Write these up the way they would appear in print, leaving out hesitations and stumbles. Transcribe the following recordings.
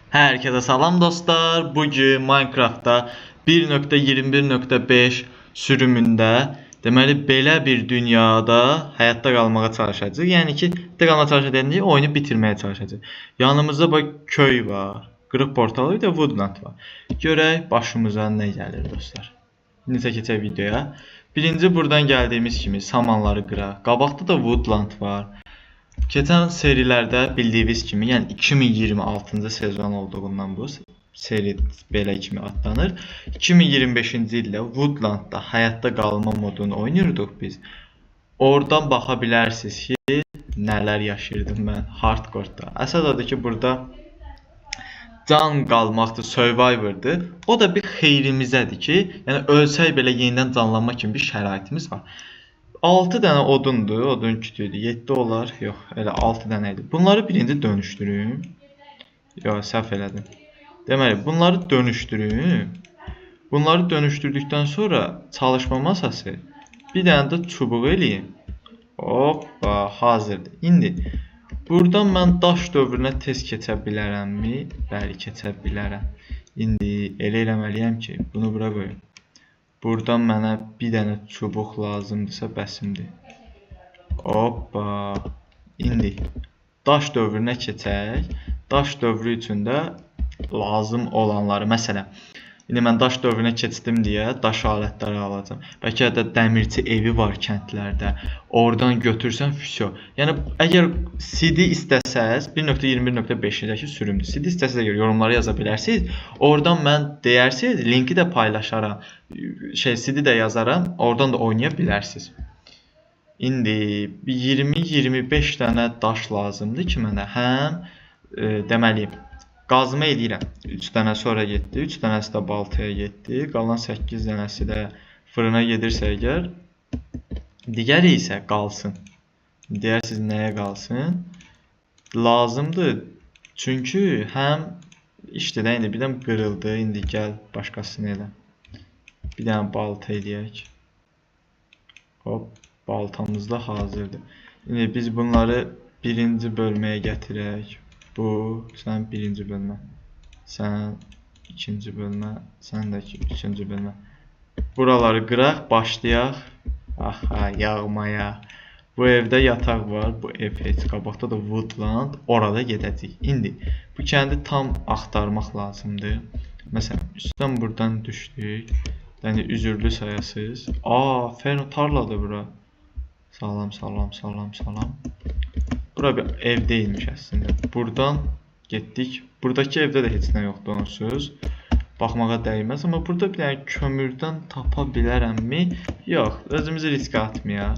Herkese salam dostlar. Bugün Minecraft'ta 1.21.5 sürümündə deməli belə bir dünyada həyatda qalmağa çalışacağıq. Yəni ki, həyatda qalmağa çalışacağıq deyə oyunu bitirməyə çalışacağıq. Yanımızda bax köy var, qırıq portalı və də woodland var. Görək başımıza nə gəlir dostlar. İndi isə keçək videoya. Birinci buradan gəldiyimiz kimi samanları qıraq. Qabaqda da woodland var. Keçən serilərdə bildiyiniz kimi, yəni 2026-cı sezon olduğundan bu seri belə kimi adlanır. 2025-ci ildə Woodlandda həyatda qalma modunu oynayırdıq biz. Oradan baxa bilərsiniz ki, nələr yaşayırdım mən hardcore-da. Əsas odur ki, burada can qalmaqdır, survivor'dır. O da bir xeyrimizədir ki, yəni ölsək belə yenidən canlanma kimi bir şəraitimiz var. 6 dənə odundur, odun kütüydü, 7 olar, yox, elə 6 dənə idi. Bunları birinci dönüşdürüm. Yox, səhv elədim. Deməli, bunları dönüşdürüm. Bunları dönüşdürdükdən sonra çalışma masası, bir dənə də çubuq eləyim. Hoppa, hazırdır. İndi, buradan mən daş dövrünə tez keçə bilərəmmi? Bəli, keçə bilərəm. İndi, elə eləməliyəm ki, bunu bura qoyum. Buradan mənə bir dənə çubuq lazımdırsa bəsimdir. Hoppa. İndi daş dövrünə keçək. Daş dövrü üçün də lazım olanları, məsələn, indi mən daş dövrünə keçdim deyə daş alətləri alacağam. Bəlkə də dəmirçi evi var kəndlərdə. Oradan götürsən füsyo. Yəni əgər CD istəsəz 1.21.5-dəki sürümdür. CD istəsəz əgər yorumlara yaza bilərsiniz. Oradan mən deyərsiniz, linki də paylaşaram. CD də yazaram. Oradan da oynaya bilərsiniz. İndi 20-25 dənə daş lazımdır ki mənə. Həm deməli qazma edirəm. 3 dənə sonra getdi. 3 dənəsi də baltaya getdi. Qalan 8 dənəsi də fırına gedirsə əgər, digəri isə qalsın. Deyərsiniz nəyə qalsın? Lazımdır. Çünki həm işdə də indi bir dənə qırıldı. İndi gəl başqasını elə. Bir dənə balta eləyək. Hop, baltamız da hazırdır. İndi biz bunları birinci bölməyə gətirək. Bu, sən birinci bölmə. Sən ikinci bölmə. Sən də üçüncü bölmə. Buraları qıraq, başlayaq. Aha, yağmaya. Bu evdə yataq var. Bu ev heç qabaqda da woodland. Orada gedəcək. İndi bu kəndi tam axtarmaq lazımdır. Məsələn, üstdən buradan düşdük. Yəni üzürlü sayasız. Ferno tarladır bura. Salam, salam, salam, salam. Bura bir ev deyilmiş əslində. Buradan getdik. Buradakı evdə də heç nə yoxdur onsuz. Baxmağa dəyməz. Amma burada bir dənə kömürdən tapa bilərəmmi? Yox. Özümüzü riskə atmayaq.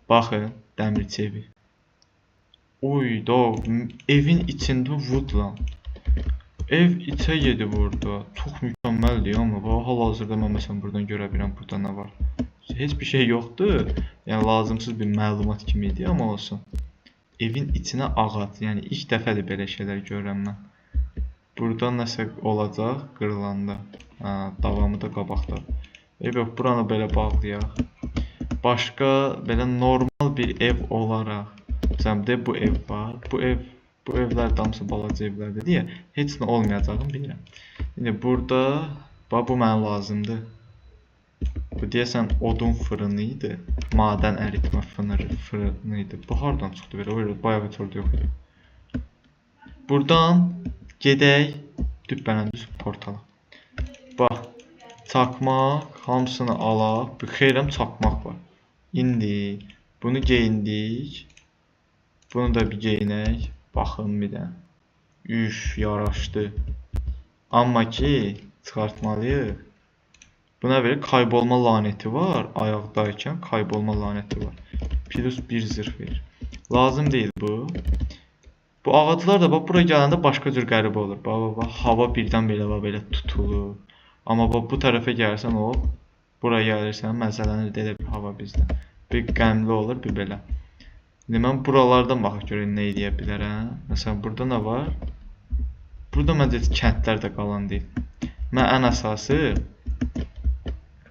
Baxın. Dəmirçi evi. Oy, evin içində woodland. Ev içə gedib burada. Çox mükəmməldir. Amma hal-hazırda mən məsələn buradan görə bilirəm. Burada nə var? Heç bir şey yoxdur. Yəni lazımsız bir məlumat kimi idi. Amma olsun. Evin içinə ağac. Yəni ilk dəfədir belə şeylər görürəm mən. Buradan nəsə olacaq qırılanda. Davamı da qabaqda. Yox, buranı belə bağlayaq. Başqa belə normal bir ev olaraq. Məsələn, bu ev var. Bu evlər damsı balaca evlərdir deyə heç nə olmayacağını bilirəm. İndi burada bu mənə lazımdır. Bu deyəsən odun fırını idi. Madən əritmə fırını idi. Bu hardan çıxdı belə? Öyle bayağı bir orada yox idi. Buradan gedək düz portala. Bax, çakmaq, hamısını alaq. Bir xeyrəm çakmaq var. İndi bunu geyindik. Bunu da bir geyinək. Baxın bir də. Üf, yaraşdı. Amma ki, çıxartmalıyıq. Buna belə kaybolma laneti var. Ayaqdaykən kaybolma laneti var. Plus 1 zırh verir. Lazım deyil bu. Bu ağaclar da bura gələndə başqa cür qəribə olur. Bax, hava birdən belə tutulur. Amma bu tərəfə gəlsən, bura gəlirsən, məzələnir də bir hava bizdən. Bir qəmli olur, bir belə. İndi mən buralardan baxaq görək nə edə bilərəm. Məsələn, burada nə var? Burada məncə kəndlər də qalan deyil. Mən ən əsası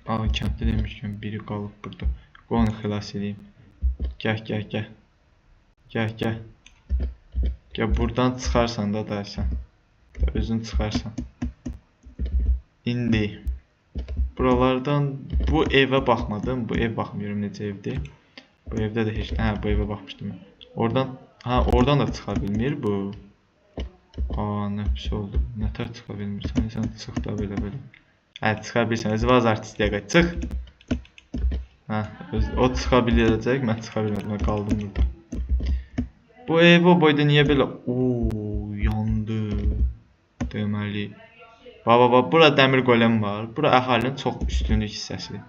kənddə demişkən biri qalıb burada. Onu xilas edeyim. Gəl. Gəl buradan çıxarsan da sən. Özün çıxarsan. İndi buralardan bu evə baxmadım. Bu ev baxmıyorum necə evdir. Bu evdə də heç bu evə baxmışdım. Oradan da çıxa bilmir bu. Nə pis oldu. Nətər çıxa bilmirsən? Sən çıx da belə. Çıxa bilirsən. Özü vaz artistliyə qaç. Çıx. O çıxa biləcək, mən çıxa bilmədim. Mən qaldım burada. Bu ev o boyda niyə belə? Yandı. Deməli. Baba, bura dəmir golem var. Bura əhalinin çox üstünlük hissəsidir.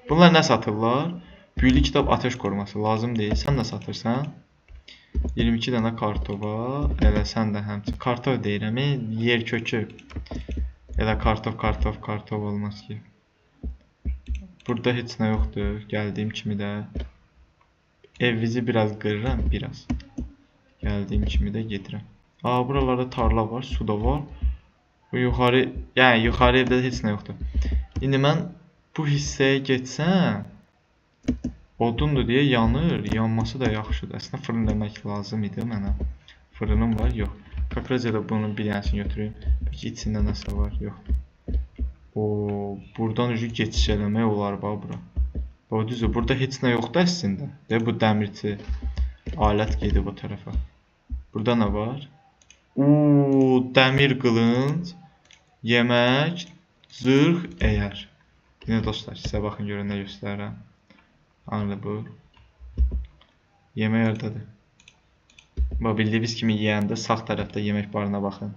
Bunlar nə satırlar? Büyülü kitab ateş koruması lazım deyil. Sən nə satırsan? 22 dənə kartova. Elə sən də həmçin. Kartov deyirəm, yer kökü. Elə kartov olmaz ki. Burada heç nə yoxdur. Gəldiyim kimi də. Evinizi biraz qırıram, biraz. Gəldiyim kimi də gedirəm. Buralarda tarla var, su da var. Bu yuxarı, yəni yuxarı evdə heç nə yoxdur. İndi mən bu hissəyə geçsəm, odundur deyə yanır, yanması da yaxşıdır. Əslində fırın demək lazım idi mənə. Fırınım var, yox. Kakraca da bunun bir dənəsini götüreyim. Peki içində nəsə var, yoxdur. Buradan ucu geçiş eləmək olar bura. Düzdür, burada heç nə yoxdur əslində. Bu dəmirçi alət gedib o tərəfə. Burada nə var? Dəmir qılınc, yemək, zırh, əyər. Yine dostlar, sizə baxın görün nə göstərirəm. Anlı bu. Yemək oradadır. Bildiyiniz kimi yeyəndə sağ tərəfdə yemək barına baxın.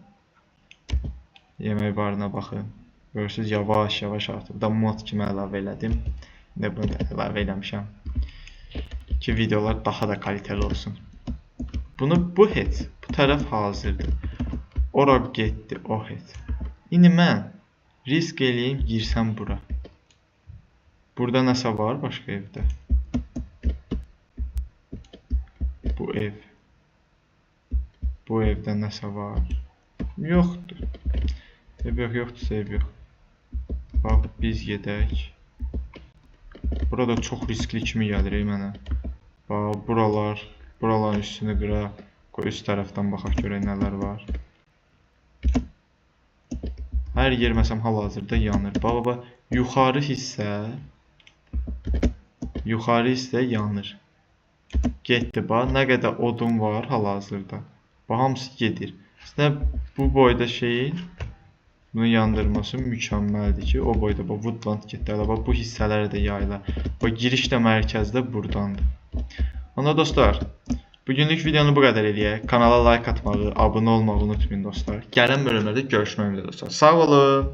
Yemək barına baxın. Görürsünüz, yavaş artır. Bu da mod kimi əlavə elədim. İndi bunu da əlavə eləmişəm. Ki videolar daha da kaliteli olsun. Bu heç. Bu tərəf hazırdır. Ora getdi, o heç. İndi mən risk eləyim, girsəm bura. Burada nəsə var başqa evdə? Bu ev. Bu evdə nəsə var? Yoxdur. Yoxdursa ev yox. Bax, biz gedək. Burada çox riskli kimi gəlir mənə. Bax, buraların üstünü qıraq. Üst tərəfdən baxaq görək nələr var. Hər yer məsələn hal-hazırda yanır. Bax, yuxarı hissə yanır. Getdi, bax, nə qədər odun var hal-hazırda. Bax, hamısı gedir. Aslında bu boyda bunu yandırması mükəmməldir ki, o boyda Woodland getdi. Bax, bu hissələri də yayılar. Bax, giriş də mərkəzdə buradandır. Onda dostlar, bugünlük videonu bu qədər eləyək. Kanala like atmağı, abunə olmağı unutmayın dostlar. Gələn bölümlərdə görüşmək üzrə dostlar. Sağ olun.